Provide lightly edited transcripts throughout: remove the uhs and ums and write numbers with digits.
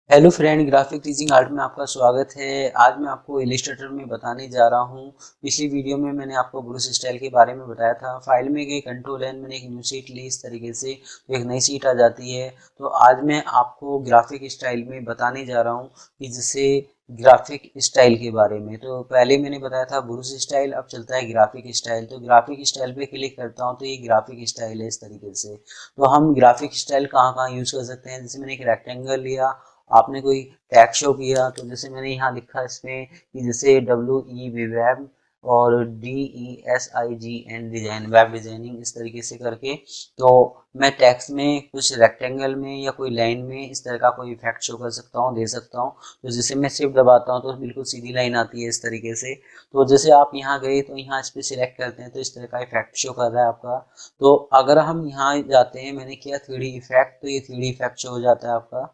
Hello friend, graphic teaching art में आपका स्वागत है। आज मैं आपको इलिस्ट्रेटर में बताने जा रहा हूँ। पिछली वीडियो में मैंने आपको ब्रूस स्टाइल के बारे में बताया था। फाइल में गए कंट्रोल एन, मैंने एक न्यू शीट ली इस तरीके से, तो एक नई शीट आ जाती है। तो आज मैं आपको ग्राफिक स्टाइल में बताने जा रहा हूँ कि जैसे ग्राफिक स्टाइल के बारे में। तो पहले मैंने बताया था ब्रूस स्टाइल, अब चलता है ग्राफिक स्टाइल। तो ग्राफिक स्टाइल पे क्लिक करता हूँ तो ये ग्राफिक स्टाइल है इस तरीके से। तो हम ग्राफिक स्टाइल कहाँ कहाँ यूज कर सकते हैं, जैसे मैंने एक रेक्टेंगल लिया, आपने कोई टैग शो किया, तो जैसे मैंने यहाँ लिखा इसमें कि जैसे WE वेब और DESIGN डिजाइन, वेब डिजाइनिंग, इस तरीके से करके। तो मैं टेक्स्ट में कुछ रेक्टेंगल में या कोई लाइन में इस तरह का कोई इफेक्ट शो कर सकता हूँ, दे सकता हूँ। तो जैसे मैं शिफ्ट दबाता हूँ तो बिल्कुल सीधी लाइन आती है इस तरीके से। तो जैसे आप यहाँ गए तो यहाँ इस पर सिलेक्ट करते हैं तो इस तरह का इफेक्ट शो कर रहा है आपका। तो अगर हम यहाँ जाते हैं, मैंने किया 3D इफेक्ट, तो ये 3D इफेक्ट शो हो जाता है आपका।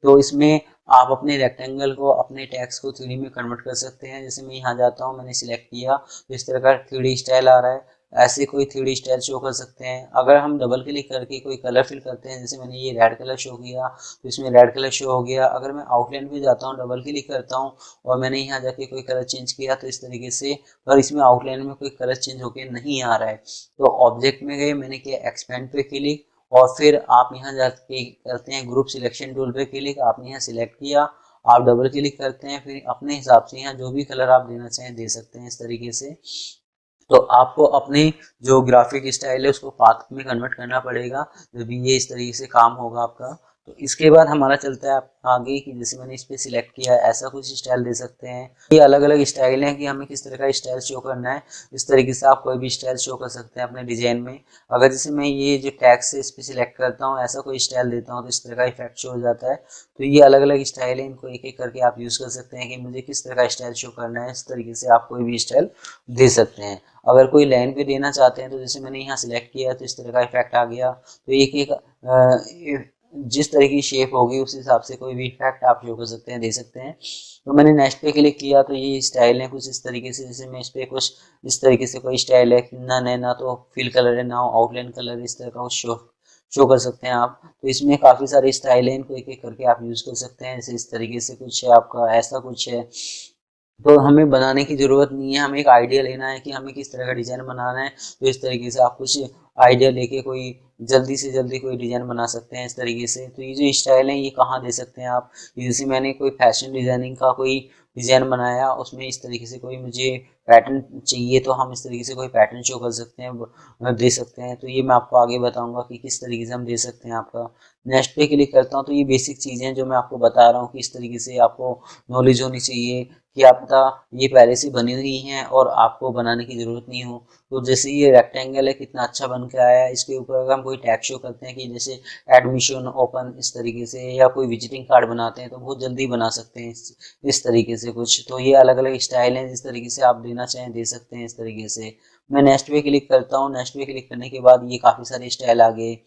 तो इसमें आप अपने रेक्टेंगल को, अपने टेक्स्ट को 3D में कन्वर्ट कर सकते हैं। जैसे मैं यहाँ जाता हूँ, मैंने सिलेक्ट किया तो इस तरह का 3D स्टाइल आ रहा है। ऐसे कोई 3D स्टाइल शो कर सकते हैं। अगर हम डबल क्लिक करके कोई कलर फिल करते हैं, जैसे मैंने ये रेड कलर शो किया तो इसमें रेड कलर शो हो गया। अगर मैं आउटलाइन पे जाता हूँ, डबल क्लिक करता हूँ और मैंने यहाँ जाके कोई कलर चेंज किया तो इस तरीके से, पर इसमें आउटलाइन में कोई कलर चेंज होके नहीं आ रहा है। तो ऑब्जेक्ट में गए, मैंने किया एक्सपेंड पे क्लिक, और फिर आप यहाँ जाके करते हैं ग्रुप सिलेक्शन टूल पे क्लिक। आपने यहाँ सिलेक्ट किया, आप डबल क्लिक करते हैं, फिर अपने हिसाब से यहाँ जो भी कलर आप देना चाहें दे सकते हैं इस तरीके से। तो आपको अपने जो ग्राफिक स्टाइल है उसको पाथ में कन्वर्ट करना पड़ेगा, जब ये इस तरीके से काम होगा आपका। तो इसके बाद हमारा चलता है आगे कि जैसे मैंने इस पे सिलेक्ट किया है, ऐसा कुछ स्टाइल दे सकते हैं। ये अलग अलग स्टाइल हैं कि हमें किस तरह का स्टाइल शो करना है। इस तरीके से आप कोई भी स्टाइल शो कर सकते हैं अपने डिजाइन में। अगर जैसे मैं ये जो टैक्स है इस पे सिलेक्ट करता हूँ, ऐसा कोई स्टाइल देता हूँ तो इस तरह का इफेक्ट शो हो जाता है। तो ये अलग अलग स्टाइल है, इनको एक एक करके आप यूज कर सकते हैं कि मुझे किस तरह का स्टाइल शो करना है। इस तरीके से आप कोई भी स्टाइल दे सकते हैं। अगर कोई लाइन पे देना चाहते हैं तो जैसे मैंने यहाँ सिलेक्ट किया तो इस तरह का इफेक्ट आ गया। तो एक एक जिस तरह की शेप होगी उस हिसाब से कोई भी इफेक्ट आप शो कर सकते हैं, दे सकते हैं। तो मैंने नेक्स्ट पे क्लिक किया तो ये स्टाइल है कुछ इस तरीके से। जैसे मैं इस पे कुछ इस तरीके से कोई स्टाइल है कि ना ना तो फिल कलर है, ना आउटलाइन कलर, इस तरह का कुछ शो कर सकते हैं आप। तो इसमें काफी सारे स्टाइल है, इनको एक एक करके आप यूज कर सकते हैं। जैसे इस तरीके से कुछ है आपका, ऐसा कुछ है। तो हमें बनाने की ज़रूरत नहीं है, हमें एक आइडिया लेना है कि हमें किस तरह का डिज़ाइन बनाना है। तो इस तरीके से आप कुछ आइडिया लेके कोई जल्दी से जल्दी कोई डिज़ाइन बना सकते हैं इस तरीके से। तो ये जो स्टाइल है ये कहाँ दे सकते हैं आप, जैसे मैंने कोई फैशन डिज़ाइनिंग का कोई डिज़ाइन बनाया, उसमें इस तरीके से कोई मुझे पैटर्न चाहिए तो हम इस तरीके से कोई पैटर्न शो कर सकते हैं, दे सकते हैं। तो ये मैं आपको आगे बताऊंगा कि किस तरीके से हम दे सकते हैं आपका। नेक्स्ट पे क्लिक करता हूँ तो ये बेसिक चीज़ें हैं जो मैं आपको बता रहा हूँ कि इस तरीके से आपको नॉलेज होनी चाहिए कि आप पता ये पहले से बनी हुई हैं और आपको बनाने की ज़रूरत नहीं हो। तो जैसे ये रेक्टेंगल है कितना अच्छा बन के आया है, इसके ऊपर अगर हम कोई टैग शो करते हैं कि जैसे एडमिशन ओपन इस तरीके से, या कोई विजिटिंग कार्ड बनाते हैं तो बहुत जल्दी बना सकते हैं इस तरीके से कुछ। तो ये अलग अलग स्टाइल हैं, जिस तरीके से आप देना चाहें दे सकते हैं इस तरीके से। मैं नेक्स्ट पे क्लिक करता हूँ, नेक्स्ट पे क्लिक करने के बाद ये काफ़ी सारे स्टाइल आ गए।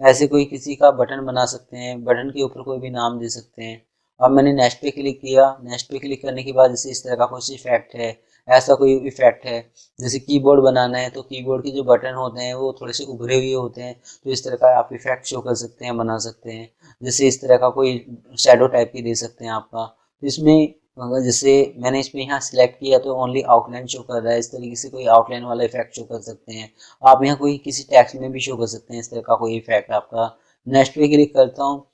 ऐसे कोई किसी का बटन बना सकते हैं, बटन के ऊपर कोई भी नाम दे सकते हैं। अब मैंने नेक्स्ट पे क्लिक किया, नेक्स्ट पे क्लिक करने के बाद जैसे इस तरह का कुछ इफेक्ट है, ऐसा कोई इफेक्ट है। जैसे कीबोर्ड बनाना है तो कीबोर्ड के जो बटन होते हैं वो थोड़े से उभरे हुए होते हैं, तो इस तरह का आप इफेक्ट शो कर सकते हैं, बना सकते हैं। जैसे इस तरह का कोई शेडो टाइप की दे सकते हैं आपका। तो इसमें अगर जैसे मैंने इसमें यहाँ सिलेक्ट किया तो ओनली आउटलाइन शो कर रहा है, इस तरीके से कोई आउटलाइन वाला इफेक्ट शो कर सकते हैं। आप यहाँ कोई किसी टेक्स्ट में भी शो कर सकते हैं इस तरह का कोई इफेक्ट आपका। नेक्स्ट पे क्लिक करता हूँ,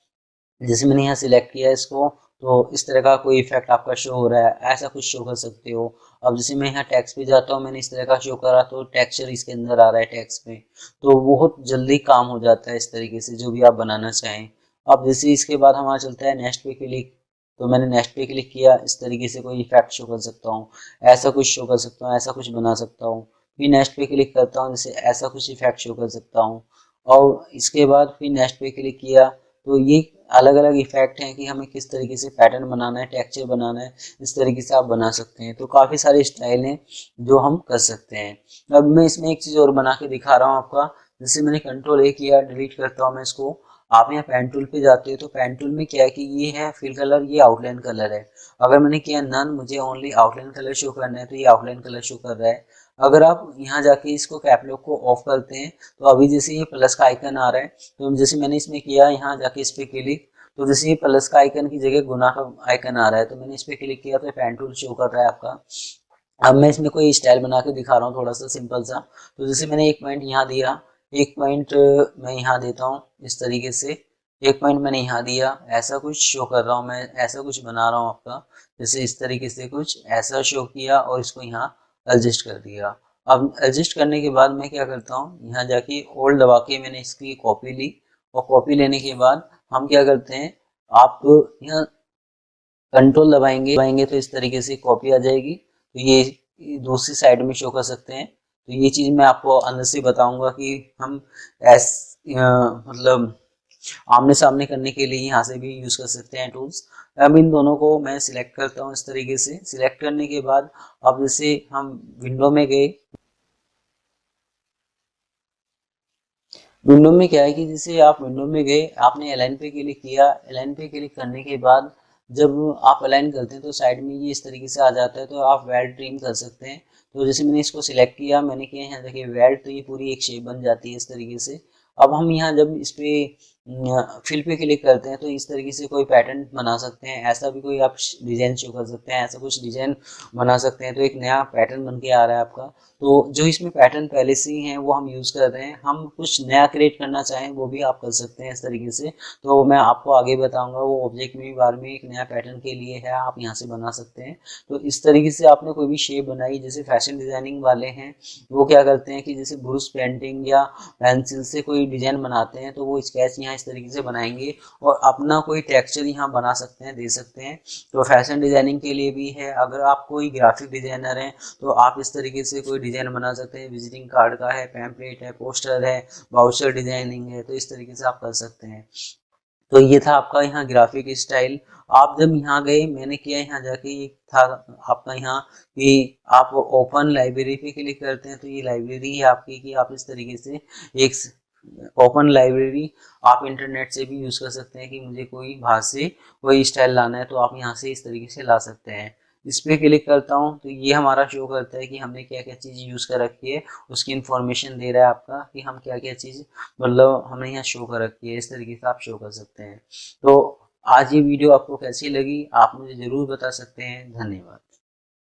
जैसे मैंने यहाँ सिलेक्ट किया इसको तो इस तरह का कोई इफेक्ट आपका शो हो रहा है, ऐसा कुछ शो कर सकते हो। अब जैसे मैं यहाँ टेक्स्ट पे जाता हूँ, मैंने इस तरह का शो करा तो टेक्सचर इसके अंदर आ रहा है टेक्स्ट में। तो बहुत जल्दी काम हो जाता है इस तरीके से जो भी आप बनाना चाहें। अब जैसे इसके बाद हमारा चलता है नेक्स्ट पे क्लिक। तो मैंने नेक्स्ट पे क्लिक किया, इस तरीके से कोई इफेक्ट शो कर सकता हूँ, ऐसा कुछ शो कर सकता हूँ, ऐसा कुछ बना सकता हूँ। फिर नेक्स्ट पे क्लिक करता हूँ, जैसे ऐसा कुछ इफेक्ट शो कर सकता हूँ। और इसके बाद फिर नेक्स्ट पे क्लिक किया तो ये अलग अलग इफेक्ट हैं कि हमें किस तरीके से पैटर्न बनाना है, टेक्सचर बनाना है, इस तरीके से आप बना सकते हैं। तो काफ़ी सारे स्टाइल हैं जो हम कर सकते हैं। अब मैं इसमें एक चीज़ और बना के दिखा रहा हूँ आपका। जैसे मैंने कंट्रोल A किया, डिलीट करता हूँ मैं इसको। आप यहाँ पेन टूल पे जाते हो तो पेन टूल में क्या है कि ये है फिल कलर, ये आउटलाइन कलर है। अगर मैंने किया नन, मुझे ओनली आउटलाइन कलर शो करना है तो ये आउटलाइन कलर शो कर रहा है। अगर आप यहाँ जाके इसको कैप लॉक को ऑफ करते हैं तो अभी जैसे ये प्लस का आइकन आ रहा है, तो जैसे मैंने इसमें किया यहाँ जाके इस पे क्लिक, तो जैसे प्लस का आइकन की जगह गुना का आइकन आ रहा है, तो मैंने इस पर क्लिक किया तो पेन टूल शो कर रहा है आपका। अब मैं इसमें कोई स्टाइल बना के दिखा रहा हूँ थोड़ा सा सिंपल सा। तो जैसे मैंने एक पॉइंट यहाँ दिया, एक पॉइंट मैं यहाँ देता हूँ इस तरीके से, एक पॉइंट मैंने यहाँ दिया, ऐसा कुछ शो कर रहा हूँ मैं, ऐसा कुछ बना रहा हूँ आपका। जैसे इस तरीके से कुछ ऐसा शो किया और इसको यहाँ एडजस्ट कर दिया। अब एडजस्ट करने के बाद मैं क्या करता हूँ, यहाँ जाके ओल्ड दबा के मैंने इसकी कॉपी ली, और कॉपी लेने के बाद हम क्या करते हैं, आप यहाँ कंट्रोल दबाएंगे तो इस तरीके से कॉपी आ जाएगी। तो ये दूसरी साइड में शो कर सकते हैं। तो ये चीज़ मैं आपको अंदर से बताऊंगा कि हम ऐस मतलब आमने सामने करने के लिए यहाँ से भी यूज कर सकते हैं टूल्स। अब इन दोनों को मैं सिलेक्ट करता हूँ इस तरीके से। सिलेक्ट करने के बाद अब जैसे हम विंडो में गए, विंडो में क्या है कि जैसे आप विंडो में गए, आपने अलाइन पे क्लिक किया, अलाइन पे क्लिक करने के बाद जब आप अलाइन करते हैं तो साइड में ये इस तरीके से आ जाता है, तो आप वेल ट्रिम कर सकते हैं। तो जैसे मैंने इसको सिलेक्ट किया, मैंने किया यहाँ देखिए वेल, तो ये पूरी एक शेप बन जाती है इस तरीके से। अब हम यहाँ जब इस पे फिल पे क्लिक करते हैं तो इस तरीके से कोई पैटर्न बना सकते हैं, ऐसा भी कोई आप डिजाइन शो कर सकते हैं, ऐसा कुछ डिजाइन बना सकते हैं। तो एक नया पैटर्न बन के आ रहा है आपका। तो जो इसमें पैटर्न पहले से ही हैं वो हम यूज़ कर रहे हैं, हम कुछ नया क्रिएट करना चाहें वो भी आप कर सकते हैं इस तरीके से। तो मैं आपको आगे बताऊंगा, वो ऑब्जेक्ट में बार में एक नया पैटर्न के लिए है, आप यहाँ से बना सकते हैं। तो इस तरीके से आपने कोई भी शेप बनाई, जैसे फैशन डिजाइनिंग वाले हैं वो क्या करते हैं कि जैसे ब्रूस पेंटिंग या पेंसिल से कोई डिजाइन बनाते हैं, तो वो स्केच यहाँ इस तरीके से बनाएंगे और अपना कोई टेक्सचर यहाँ बना सकते हैं, दे सकते हैं। तो फैशन डिजाइनिंग के लिए भी है। अगर आप कोई ग्राफिक डिजाइनर हैं तो आप इस तरीके से कोई डिजाइन बना सकते हैं, विजिटिंग कार्ड का है, पैम्पलेट है, पोस्टर है, वाउचर डिजाइनिंग है, तो इस तरीके से आप कर सकते हैं। तो ये था आपका यहाँ ग्राफिक स्टाइल। आप जब यहाँ गए, मैंने किया यहाँ जाके, ये था आपका यहाँ कि आप ओपन लाइब्रेरी पे क्लिक करते हैं तो ये लाइब्रेरी है आपकी, कि आप इस तरीके से एक ओपन लाइब्रेरी आप इंटरनेट से भी यूज कर सकते हैं कि मुझे कोई बाहर से कोई स्टाइल लाना है तो आप यहाँ से इस तरीके से ला सकते हैं। इस पर क्लिक करता हूँ तो ये हमारा शो करता है कि हमने क्या क्या चीज़ यूज़ कर रखी है, उसकी इन्फॉर्मेशन दे रहा है आपका कि हम क्या क्या चीज़ मतलब हमने यहाँ शो कर रखी है। इस तरीके से आप शो कर सकते हैं। तो आज ये वीडियो आपको कैसी लगी आप मुझे ज़रूर बता सकते हैं। धन्यवाद।